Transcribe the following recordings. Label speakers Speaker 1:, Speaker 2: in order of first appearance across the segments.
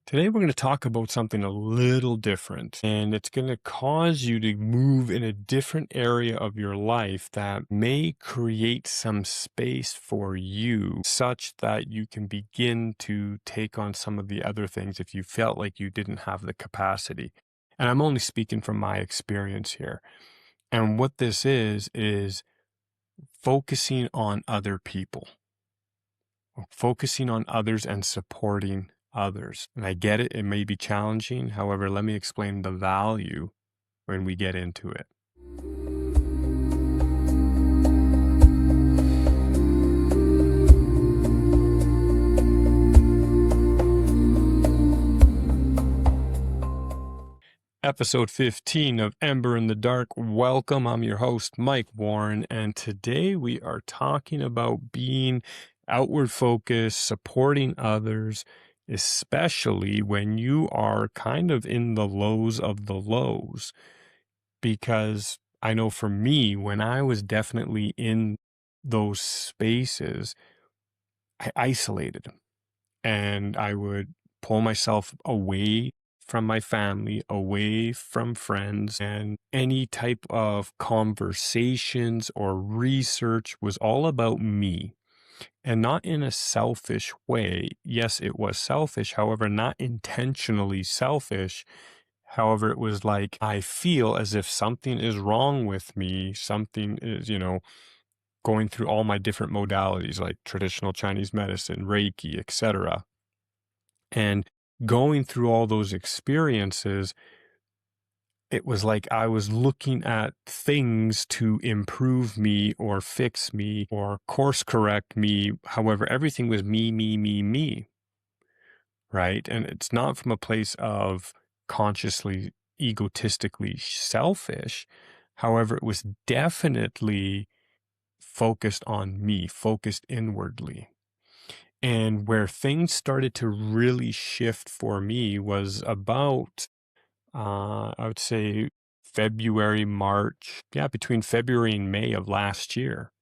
Speaker 1: Today, we're going to talk about something a little different, and it's going to cause you to move in a different area of your life that may create some space for you such that you can begin to take on some of the other things if you felt like you didn't have the capacity. And I'm only speaking from my experience here. And what this is focusing on other people, focusing on others and supporting others. And I get it, it may be challenging. However, let me explain the value when we get into it. Episode 15 of Ember in the Dark. Welcome. I'm your host, Mike Warren, and today we are talking about being outward focused, supporting others, especially when you are kind of in the lows of the lows. Because I know for me, when I was definitely in those spaces, I isolated and I would pull myself away from my family, away from friends, and any type of conversations or research was all about me. And not in a selfish way. Yes, it was selfish, however, not intentionally selfish. However, it was like I feel as if something is wrong with me, something is, going through all my different modalities like traditional Chinese medicine, Reiki, etc. And going through all those experiences, it was like I was looking at things to improve me or fix me or course correct me. However, everything was me, me, me, me, right? And it's not from a place of consciously, egotistically selfish. However, it was definitely focused on me, focused inwardly. And where things started to really shift for me was about, I would say, February, March, yeah, between February and May of last year.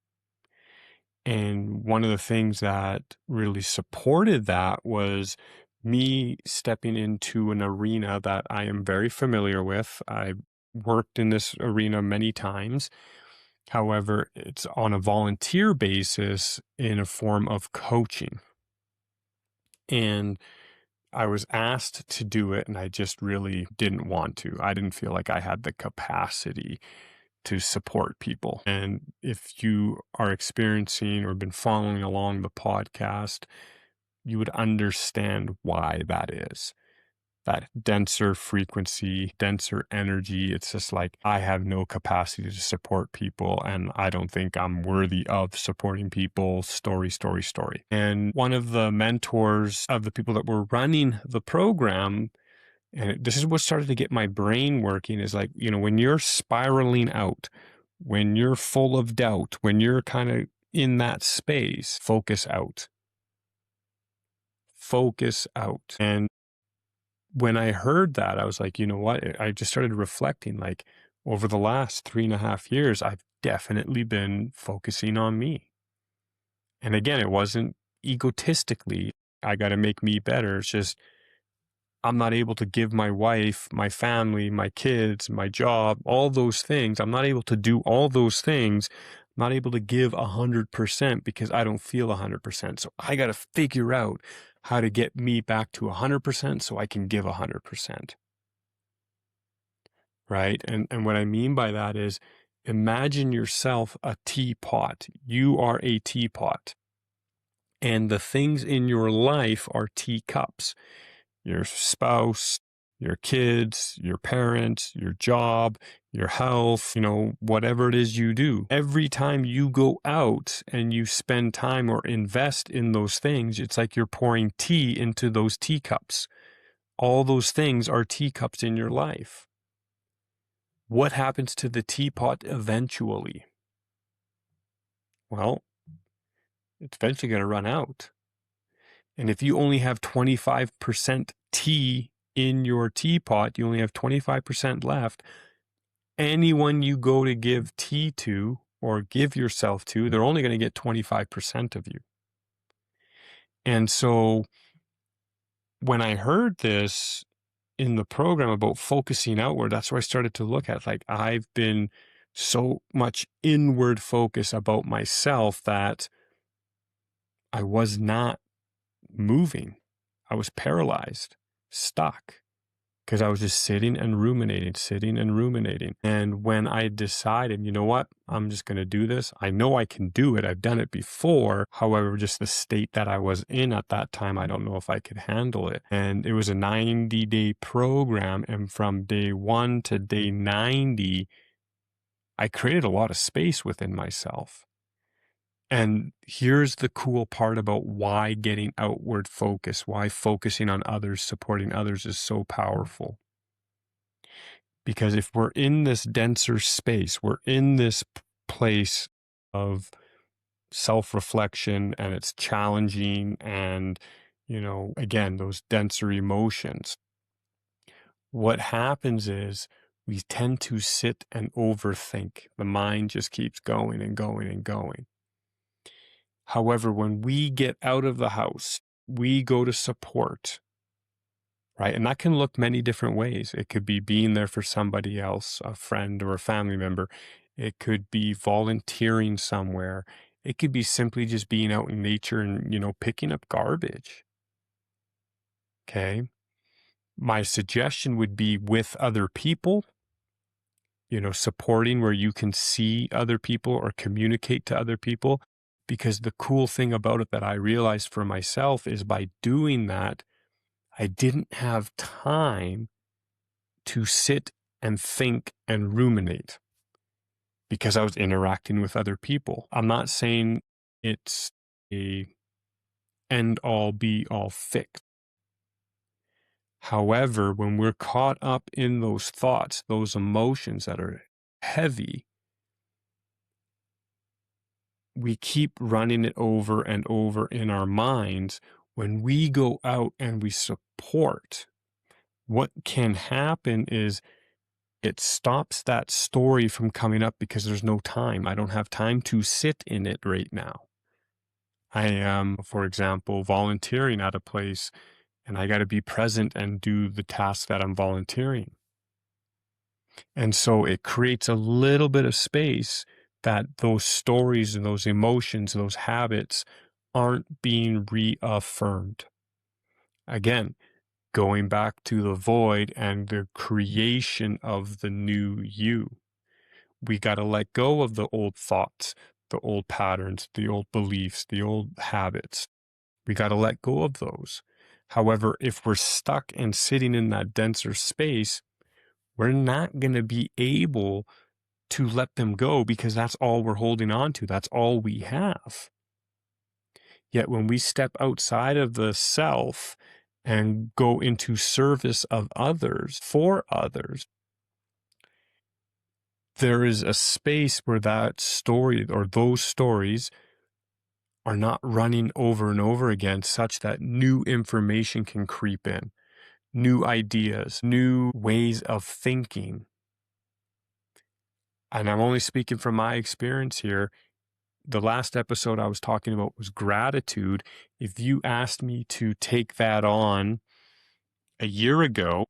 Speaker 1: And one of the things that really supported that was me stepping into an arena that I am very familiar with. I worked in this arena many times. However, it's on a volunteer basis in a form of coaching. And I was asked to do it, and I just really didn't want to. I didn't feel like I had the capacity to support people. And if you are experiencing or been following along the podcast, you would understand why that is. That denser frequency, denser energy. It's just like, I have no capacity to support people, and I don't think I'm worthy of supporting people. Story, story, story. And one of the mentors of the people that were running the program, and this is what started to get my brain working, is like, when you're spiraling out, when you're full of doubt, when you're kind of in that space, focus out. Focus out. And when I heard that, I was like, you know what? I just started reflecting, like, over the last 3.5 years, I've definitely been focusing on me. And again, it wasn't egotistically, I got to make me better. It's just, I'm not able to give my wife, my family, my kids, my job, all those things. I'm not able to do all those things. I'm not able to give 100% because I don't feel 100%. So I got to figure out how to get me back to 100% so I can give 100%. Right? And what I mean by that is, imagine yourself a teapot. You are a teapot. And the things in your life are teacups. Your spouse, your kids, your parents, your job, your health, whatever it is you do. Every time you go out and you spend time or invest in those things, it's like you're pouring tea into those teacups. All those things are teacups in your life. What happens to the teapot eventually? Well, it's eventually going to run out. And if you only have 25% tea in your teapot, you only have 25% left. Anyone you go to give tea to or give yourself to, they're only going to get 25% of you. And so when I heard this in the program about focusing outward, that's where I started to look at, like, I've been so much inward focus about myself that I was not moving. I was paralyzed, stuck, because I was just sitting and ruminating, sitting and ruminating. And when I decided, you know what, I'm just going to do this. I know I can do it. I've done it before. However, just the state that I was in at that time, I don't know if I could handle it. And it was a 90-day program. And from day 1 to day 90, I created a lot of space within myself. And here's the cool part about why getting outward focus, why focusing on others, supporting others is so powerful. Because if we're in this denser space, we're in this place of self-reflection, and it's challenging, and, again, those denser emotions. What happens is we tend to sit and overthink. The mind just keeps going and going and going. However, when we get out of the house, we go to support, right? And that can look many different ways. It could be being there for somebody else, a friend or a family member. It could be volunteering somewhere. It could be simply just being out in nature and, picking up garbage. Okay. My suggestion would be with other people, supporting where you can see other people or communicate to other people. Because the cool thing about it that I realized for myself is by doing that, I didn't have time to sit and think and ruminate because I was interacting with other people. I'm not saying it's a end all be all fix. However, when we're caught up in those thoughts, those emotions that are heavy, we keep running it over and over in our minds. When we go out and we support, what can happen is it stops that story from coming up because there's no time. I don't have time to sit in it right now. I am, for example, volunteering at a place, and I got to be present and do the task that I'm volunteering. And so it creates a little bit of space that those stories and those emotions, those habits aren't being reaffirmed. Again, going back to the void and the creation of the new you. We got to let go of the old thoughts, the old patterns, the old beliefs, the old habits. We got to let go of those. However, if we're stuck and sitting in that denser space, we're not going to be able to let them go because that's all we're holding on to. That's all we have. Yet when we step outside of the self and go into service of others, for others, there is a space where that story or those stories are not running over and over again, such that new information can creep in, new ideas, new ways of thinking. And I'm only speaking from my experience here. The last episode I was talking about was gratitude. If you asked me to take that on a year ago,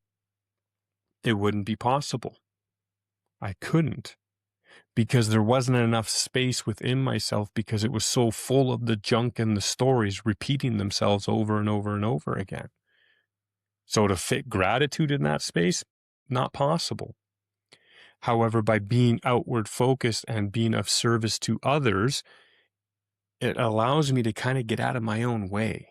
Speaker 1: it wouldn't be possible. I couldn't, because there wasn't enough space within myself, because it was so full of the junk and the stories repeating themselves over and over and over again. So to fit gratitude in that space, not possible. However, by being outward focused and being of service to others, it allows me to kind of get out of my own way.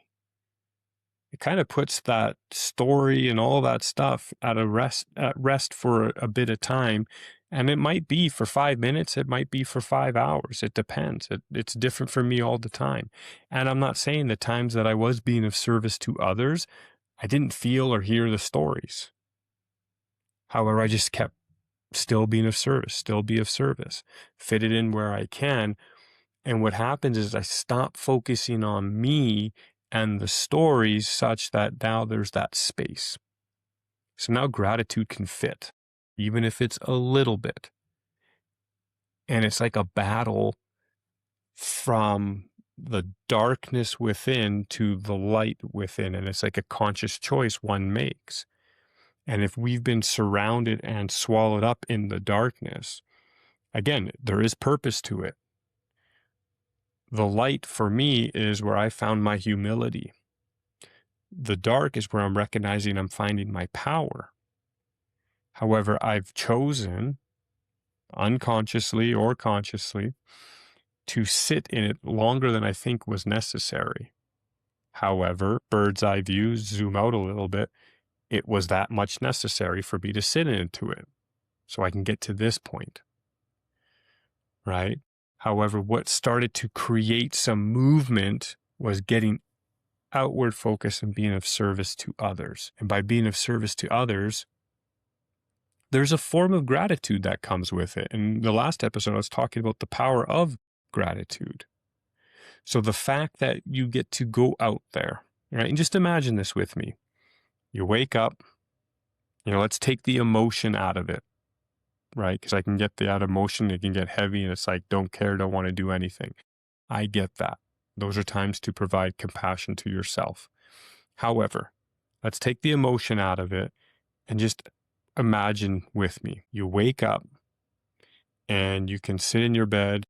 Speaker 1: It kind of puts that story and all that stuff at rest for a bit of time. And it might be for 5 minutes. It might be for 5 hours. It depends. It's different for me all the time. And I'm not saying the times that I was being of service to others, I didn't feel or hear the stories. However, I just kept still being of service, still be of service, fit it in where I can. And what happens is I stop focusing on me and the stories, such that now there's that space. So now gratitude can fit, even if it's a little bit. And it's like a battle from the darkness within to the light within. And it's like a conscious choice one makes. And if we've been surrounded and swallowed up in the darkness, again, there is purpose to it. The light for me is where I found my humility. The dark is where I'm recognizing I'm finding my power. However, I've chosen, unconsciously or consciously, to sit in it longer than I think was necessary. However, bird's eye view, zoom out a little bit, it was that much necessary for me to sit into it so I can get to this point, right? However, what started to create some movement was getting outward focus and being of service to others. And by being of service to others, there's a form of gratitude that comes with it. In the last episode, I was talking about the power of gratitude. So the fact that you get to go out there, right? And just imagine this with me. You wake up, let's take the emotion out of it, right? Because I can get that emotion, it can get heavy and it's like, don't care, don't want to do anything. I get that. Those are times to provide compassion to yourself. However, let's take the emotion out of it and just imagine with me. You wake up and you can sit in your bed,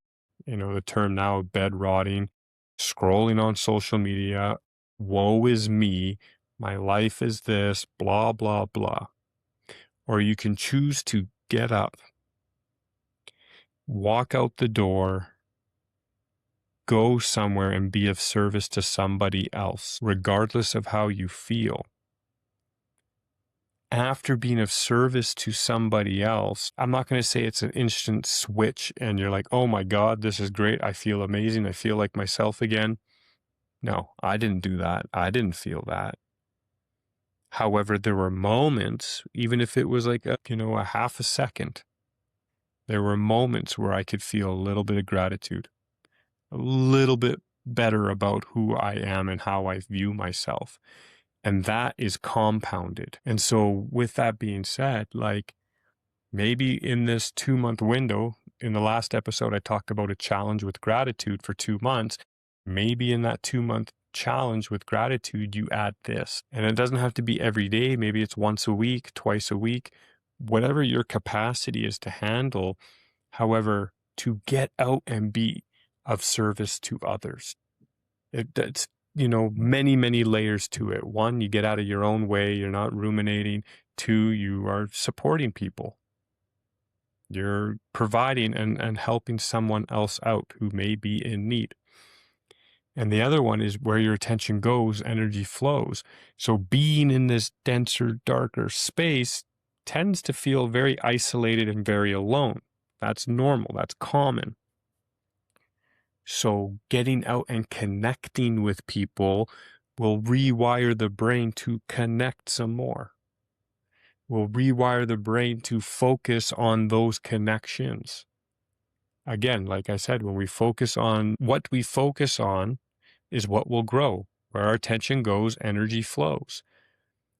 Speaker 1: the term now, bed rotting, scrolling on social media, woe is me, my life is this, blah, blah, blah. Or you can choose to get up, walk out the door, go somewhere and be of service to somebody else, regardless of how you feel. After being of service to somebody else, I'm not going to say it's an instant switch and you're like, oh my God, this is great. I feel amazing. I feel like myself again. No, I didn't do that. I didn't feel that. However, there were moments, even if it was like a half a second, there were moments where I could feel a little bit of gratitude, a little bit better about who I am and how I view myself. And that is compounded. And so with that being said, like maybe in this 2-month window, in the last episode, I talked about a challenge with gratitude for 2 months. Maybe in that 2-month challenge with gratitude, you add this. And it doesn't have to be every day. Maybe it's once a week, twice a week, whatever your capacity is to handle. However, to get out and be of service to others. That's many, many layers to it. One, you get out of your own way. You're not ruminating. Two, you are supporting people. You're providing and helping someone else out who may be in need. And the other one is where your attention goes, energy flows. So being in this denser, darker space tends to feel very isolated and very alone. That's normal. That's common. So getting out and connecting with people will rewire the brain to connect some more. Will rewire the brain to focus on those connections. Again, like I said, when we focus on what we focus on is what will grow. Where our attention goes, energy flows.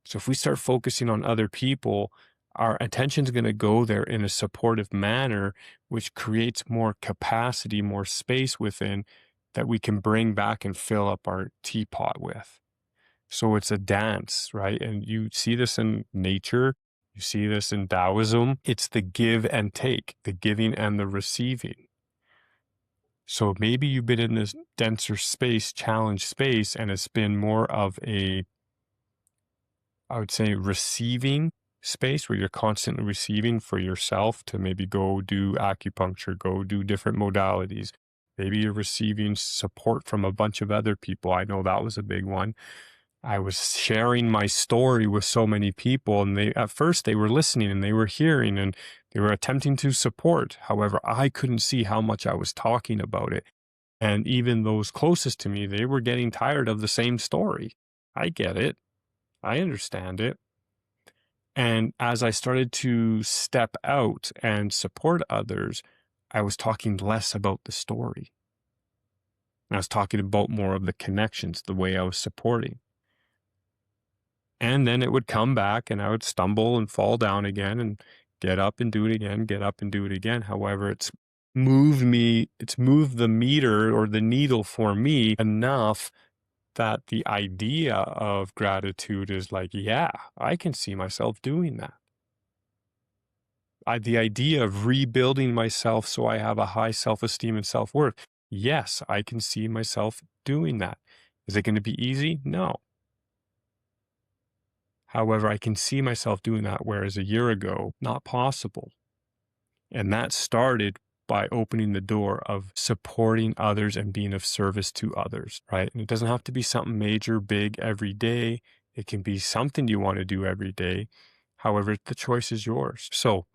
Speaker 1: So if we start focusing on other people, our attention is going to go there in a supportive manner, which creates more capacity, more space within that we can bring back and fill up our teapot with. So it's a dance, right? And you see this in nature. You see this in Taoism. It's the give and take, the giving and the receiving. So maybe you've been in this denser space, challenge space, and it's been more of I would say, receiving space where you're constantly receiving for yourself to maybe go do acupuncture, go do different modalities. Maybe you're receiving support from a bunch of other people. I know that was a big one. I was sharing my story with so many people, and at first they were listening and they were hearing and they were attempting to support. However, I couldn't see how much I was talking about it. And even those closest to me, they were getting tired of the same story. I get it. I understand it. And as I started to step out and support others, I was talking less about the story. I was talking about more of the connections, the way I was supporting. And then it would come back and I would stumble and fall down again and get up and do it again, get up and do it again. However, it's it's moved the meter or the needle for me enough that the idea of gratitude is like, yeah, I can see myself doing that. The idea of rebuilding myself so I have a high self-esteem and self-worth. Yes, I can see myself doing that. Is it going to be easy? No. However, I can see myself doing that, whereas a year ago, not possible. And that started by opening the door of supporting others and being of service to others, right? And it doesn't have to be something major, big every day. It can be something you want to do every day. However, the choice is yours. So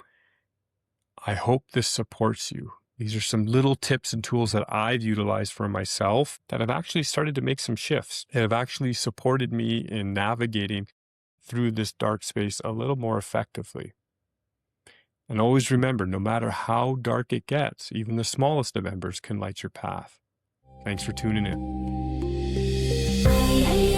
Speaker 1: I hope this supports you. These are some little tips and tools that I've utilized for myself that have actually started to make some shifts. That have actually supported me in navigating through this dark space a little more effectively. And always remember, no matter how dark it gets, even the smallest of embers can light your path. Thanks for tuning in.